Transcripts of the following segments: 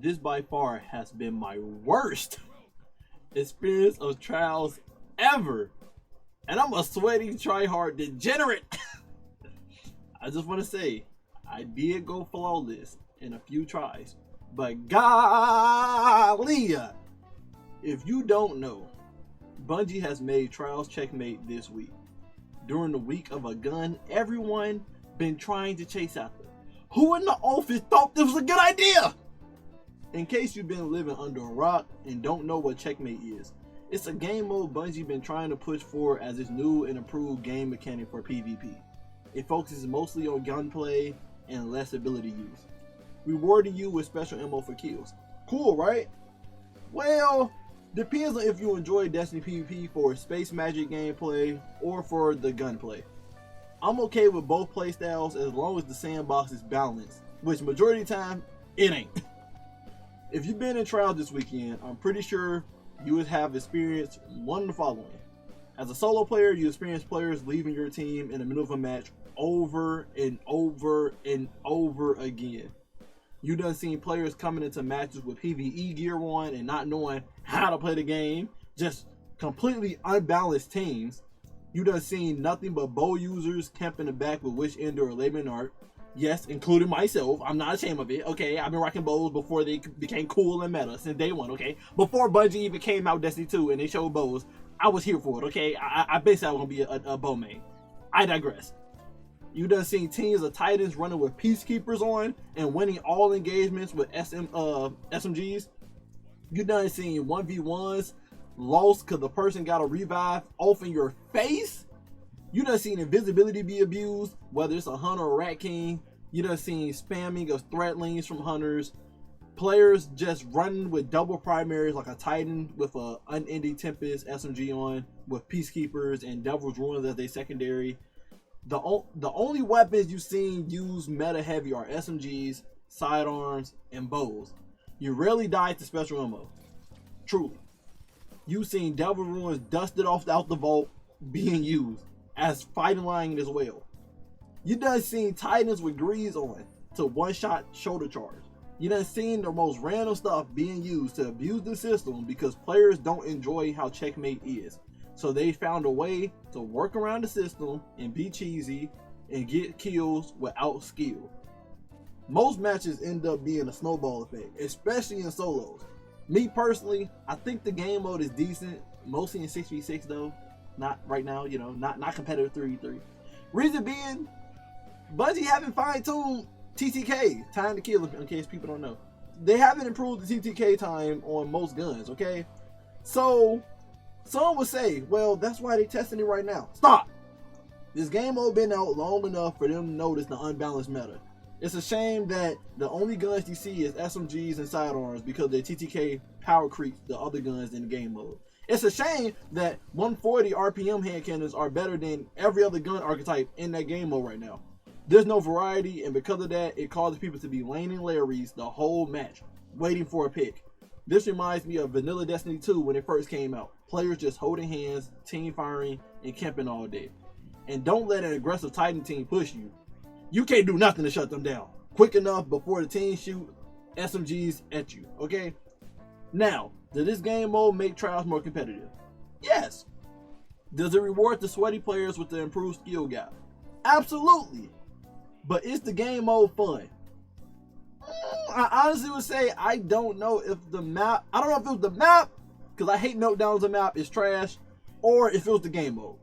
this by far has been my worst experience of trials ever. And I'm a sweaty, try-hard degenerate. I just want to say, I did go flawless in a few tries. But golly, if you don't know, Bungie has made Trials Checkmate this week. During the week of a gun everyone been trying to chase after. Who in the office thought this was a good idea? In case you've been living under a rock and don't know what Checkmate is, it's a game mode Bungie been trying to push forward as its new and improved game mechanic for PvP. It focuses mostly on gunplay and less ability use, rewarding you with special ammo for kills. Cool, right? Well, depends on if you enjoy Destiny PvP for space magic gameplay or for the gunplay. I'm okay with both playstyles as long as the sandbox is balanced, which majority of the time, it ain't. If you've been in trials this weekend, I'm pretty sure you would have experienced one of the following. As a solo player, you experience players leaving your team in the middle of a match over and over and over again. You done seen players coming into matches with PvE gear on and not knowing how to play the game, just completely unbalanced teams. You done seen nothing but bow users camping the back with Witch Ender or Layman Art. Yes, including myself. I'm not ashamed of it, okay? I've been rocking bows before they became cool and meta since day one, okay? Before Bungie even came out Destiny 2 and they showed bows, I was here for it, okay? I basically I was gonna be a bow main. I digress. You done seen teams of Titans running with Peacekeepers on and winning all engagements with SMGs. You done seen 1v1s lost because the person got a revive off in your face. You done seen invisibility be abused, whether it's a hunter or rat king. You done seen spamming of threat lanes from hunters. Players just running with double primaries like a Titan with a unending Tempest SMG on with Peacekeepers and Devil's Ruins as their secondary. The only weapons you've seen used meta heavy are SMGs, sidearms, and bows. You rarely die to special ammo. Truly. You've seen Devil's Ruins dusted off out the vault being used as fighting line as well. You done seen Titans with grease on to one-shot shoulder charge. You done seen the most random stuff being used to abuse the system because players don't enjoy how Checkmate is. So they found a way to work around the system and be cheesy and get kills without skill. Most matches end up being a snowball effect, especially in solos. Me personally, I think the game mode is decent, mostly in 6v6 though. Not right now, you know, not competitive 3v3. Reason being, Bungie haven't fine-tuned TTK, time to kill, in case people don't know. They haven't improved the TTK time on most guns, okay? So, some would say, well, that's why they're testing it right now. Stop! This game mode been out long enough for them to notice the unbalanced meta. It's a shame that the only guns you see is SMGs and sidearms because their TTK power creeps the other guns in the game mode. It's a shame that 140 RPM hand cannons are better than every other gun archetype in that game mode right now. There's no variety, and because of that, it causes people to be laning Larry's the whole match, waiting for a pick. This reminds me of Vanilla Destiny 2 when it first came out. Players just holding hands, team firing, and camping all day. And don't let an aggressive Titan team push you. You can't do nothing to shut them down quick enough before the team shoot SMGs at you, okay? Now, does this game mode make trials more competitive? Yes. Does it reward the sweaty players with the improved skill gap? Absolutely. But is the game mode fun? I honestly would say I don't know if the map, I don't know if it was the map, because I hate meltdowns of map, is trash, or if it was the game mode.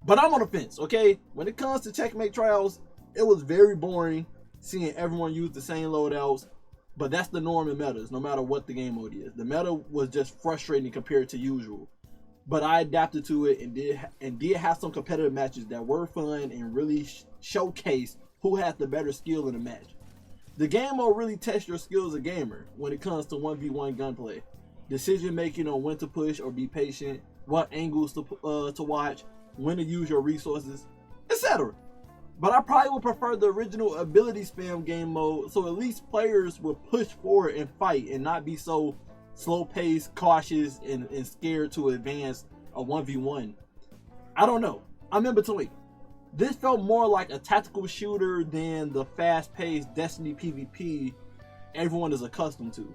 But I'm on the fence, okay? When it comes to Checkmate trials, it was very boring seeing everyone use the same loadouts, but that's the norm in metas, no matter what the game mode is. The meta was just frustrating compared to usual. But I adapted to it and did have some competitive matches that were fun and really showcased who had the better skill in the match. The game mode really tests your skill as a gamer when it comes to 1v1 gunplay. Decision making on when to push or be patient, what angles to watch, when to use your resources, etc. But I probably would prefer the original ability spam game mode, so at least players will push forward and fight and not be so slow paced, cautious, and scared to advance a 1v1. I don't know. I'm in between. This felt more like a tactical shooter than the fast paced Destiny PvP everyone is accustomed to.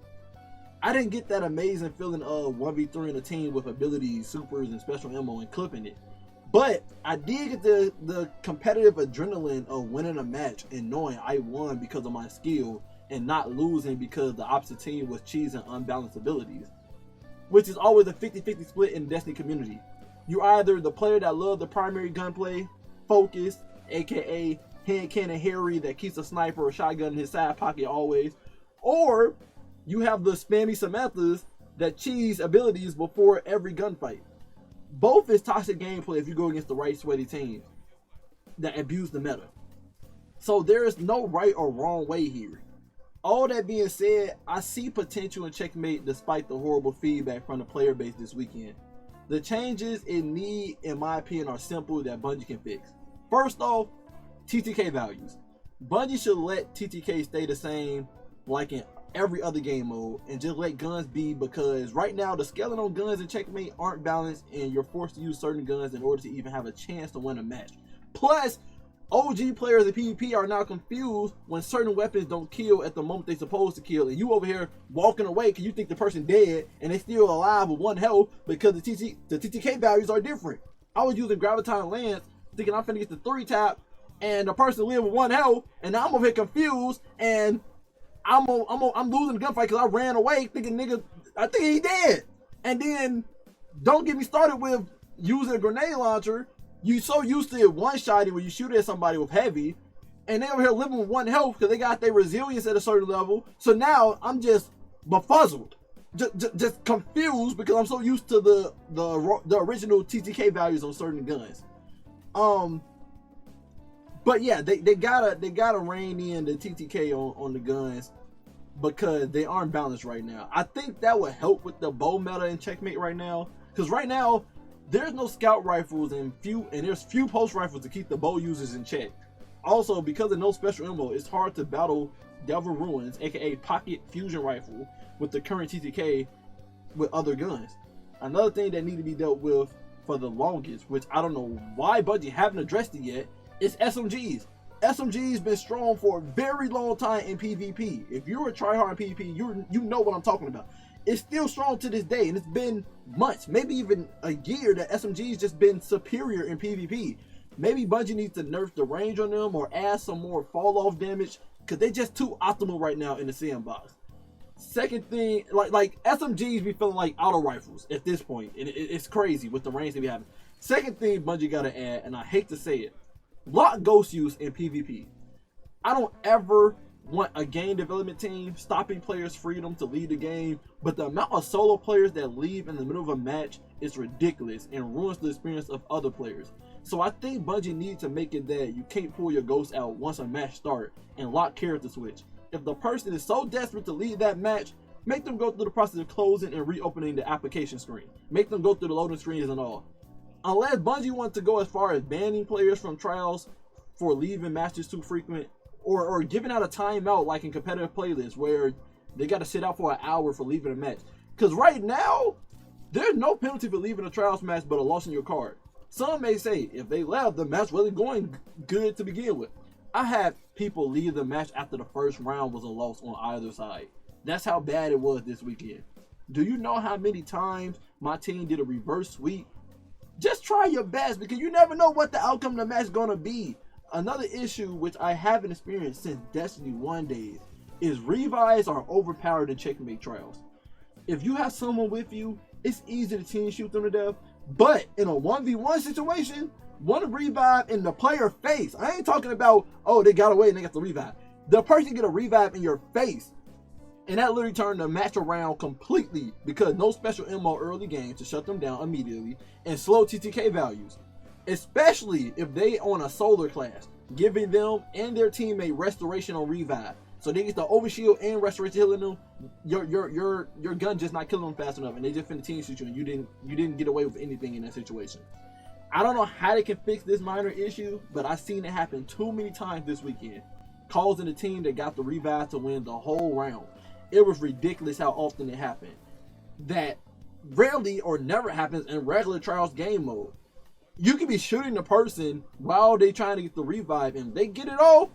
I didn't get that amazing feeling of 1v3 in a team with abilities, supers, and special ammo and clipping it. But I did get the competitive adrenaline of winning a match and knowing I won because of my skill and not losing because the opposite team was cheesing unbalanced abilities, which is always a 50-50 split in the Destiny community. You're either the player that loves the primary gunplay, focus, aka hand cannon Harry that keeps a sniper or shotgun in his side pocket always, or you have the spammy Samanthas that cheese abilities before every gunfight. Both is toxic gameplay if you go against the right sweaty teams that abuse the meta. So there is no right or wrong way here. All that being said, I see potential in Checkmate despite the horrible feedback from the player base this weekend. The changes it need, in my opinion, are simple that Bungie can fix. First off, TTK values. Bungie should let TTK stay the same like in every other game mode and just let guns be, because right now the scaling on guns in Checkmate aren't balanced and you're forced to use certain guns in order to even have a chance to win a match. Plus, OG players in PvP are now confused when certain weapons don't kill at the moment they're supposed to kill, and you over here walking away because you think the person dead and they still alive with 1 health because the TTK values are different. I was using Graviton Lance thinking I'm finna get the 3-tap and the person lived with 1 health, and now I'm over here confused and I'm losing the gunfight because I ran away thinking nigga, I think he dead. And then don't get me started with using a grenade launcher. You so used to it one-shotting when you shoot at somebody with heavy, and they over here living with 1 health because they got their resilience at a certain level. So now I'm just befuzzled, just confused because I'm so used to the original TTK values on certain guns. But yeah, they gotta rein in the TTK on the guns because they aren't balanced right now. I think that would help with the bow meta in Checkmate right now, because right now there's no scout rifles and there's few post rifles to keep the bow users in check. Also, because of no special ammo, it's hard to battle Devil Ruins, aka pocket fusion rifle, with the current TTK with other guns. Another thing that need to be dealt with for the longest, which I don't know why Bungie haven't addressed it yet, is SMGs. SMG's been strong for a very long time in PvP. If you're a tryhard in PvP, you know what I'm talking about. It's still strong to this day, and it's been months, maybe even a year, that SMG's just been superior in PvP. Maybe Bungie needs to nerf the range on them or add some more fall off damage, because they're just too optimal right now in the sandbox. Second thing, like SMGs be feeling like auto rifles at this point, and it's crazy with the range they be having. Second thing Bungie gotta add, and I hate to say it, lock ghost use in PvP. I don't ever want a game development team stopping players' freedom to lead the game, but the amount of solo players that leave in the middle of a match is ridiculous and ruins the experience of other players. So I think Bungie needs to make it that you can't pull your ghost out once a match starts and lock character switch. If the person is so desperate to lead that match, make them go through the process of closing and reopening the application screen. Make them go through the loading screens and all. Unless Bungie wants to go as far as banning players from trials for leaving matches too frequent, or giving out a timeout like in competitive playlists where they got to sit out for an hour for leaving a match. Because right now, there's no penalty for leaving a trials match but a loss in your card. Some may say if they left, the match wasn't going good to begin with. I had people leave the match after the first round was a loss on either side. That's how bad it was this weekend. Do you know how many times my team did a reverse sweep? Just try your best, because you never know what the outcome of the match is going to be. Another issue which I haven't experienced since Destiny 1 days is revives are overpowered in Checkmate trials. If you have someone with you, it's easy to team shoot them to death, but in a 1v1 situation, one revive in the player face. I ain't talking about, oh, they got away and they got the revive. The person get a revive in your face, and that literally turned the match around completely because no special ammo early game to shut them down immediately and slow TTK values. Especially if they on a solar class, giving them and their teammate restoration on revive. So they get the overshield and restoration healing them. Your gun just not killing them fast enough, and they just finna team shoot you, and you didn't get away with anything in that situation. I don't know how they can fix this minor issue, but I've seen it happen too many times this weekend, causing the team that got the revive to win the whole round. It was ridiculous how often it happened. That rarely or never happens in regular trials game mode. You can be shooting the person while they trying to get the revive, and they get it off.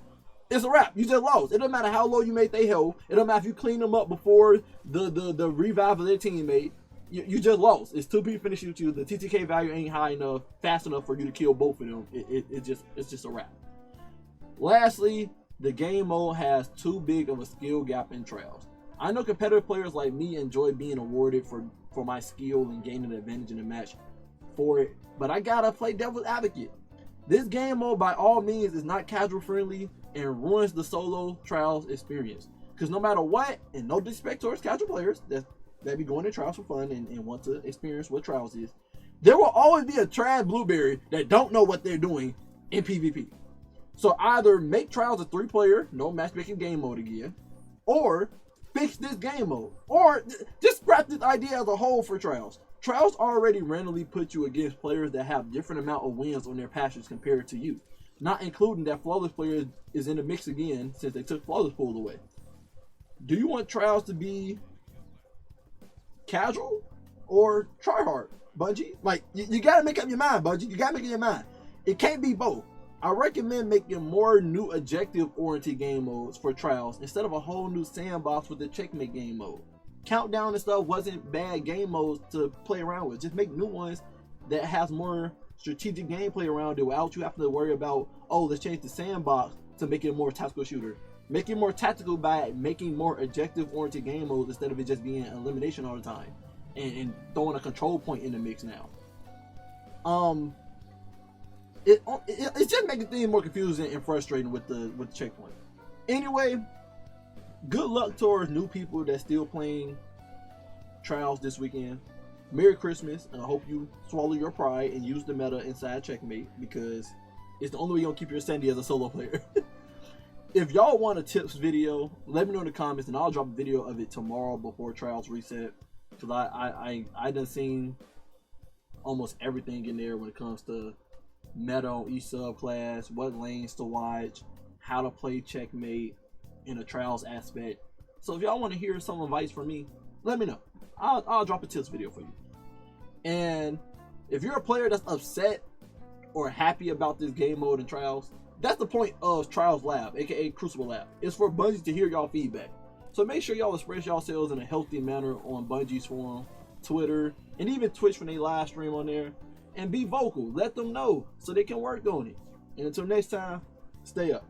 it's a wrap. You just lost. It doesn't matter how low you made their health. It doesn't matter if you clean them up before the revive of their teammate. You just lost. It's 2 people finishing with you. The TTK value ain't high enough, fast enough for you to kill both of them. It's just a wrap. Lastly, the game mode has too big of a skill gap in trials. I know competitive players like me enjoy being awarded for my skill and gaining an advantage in the match for it, but I gotta play devil's advocate. This game mode by all means is not casual friendly and ruins the solo trials experience. Because no matter what, and no disrespect towards casual players that be going to trials for fun and want to experience what trials is, there will always be a trash blueberry that don't know what they're doing in PvP. So either make trials a 3-player, no matchmaking game mode again, or fix this game mode, or just scrap this idea as a whole for trials. Trials already randomly put you against players that have different amount of wins on their patches compared to you, not including that flawless player is in the mix again since they took flawless pool away. Do you want trials to be casual or try hard, Bungie? Like, you gotta make up your mind, Bungie. You gotta make up your mind. It can't be both. I recommend making more new objective-oriented game modes for trials instead of a whole new sandbox with the checkmate game mode. Countdown and stuff wasn't bad game modes to play around with. Just make new ones that has more strategic gameplay around it without you having to worry about, oh, let's change the sandbox to make it a more tactical shooter. Make it more tactical by making more objective-oriented game modes instead of it just being elimination all the time and throwing a control point in the mix now. It's just making things more confusing and frustrating with the checkpoint. Anyway, good luck towards new people that's still playing trials this weekend. Merry Christmas, and I hope you swallow your pride and use the meta inside Checkmate, because it's the only way you're gonna keep your sanity as a solo player. If y'all want a tips video, let me know in the comments, and I'll drop a video of it tomorrow before trials reset. Cause I done seen almost everything in there when it comes to meta on each subclass, what lanes to watch, how to play Checkmate in a trials aspect. So if y'all want to hear some advice from me, let me know. I'll drop a tips video for you. And if you're a player that's upset or happy about this game mode and trials, that's the point of Trials Lab, aka Crucible Lab. It's for Bungie to hear y'all feedback. So make sure y'all express yourselves in a healthy manner on Bungie's forum, Twitter, and even Twitch when they live stream on there. And be vocal. Let them know so they can work on it. And until next time, stay up.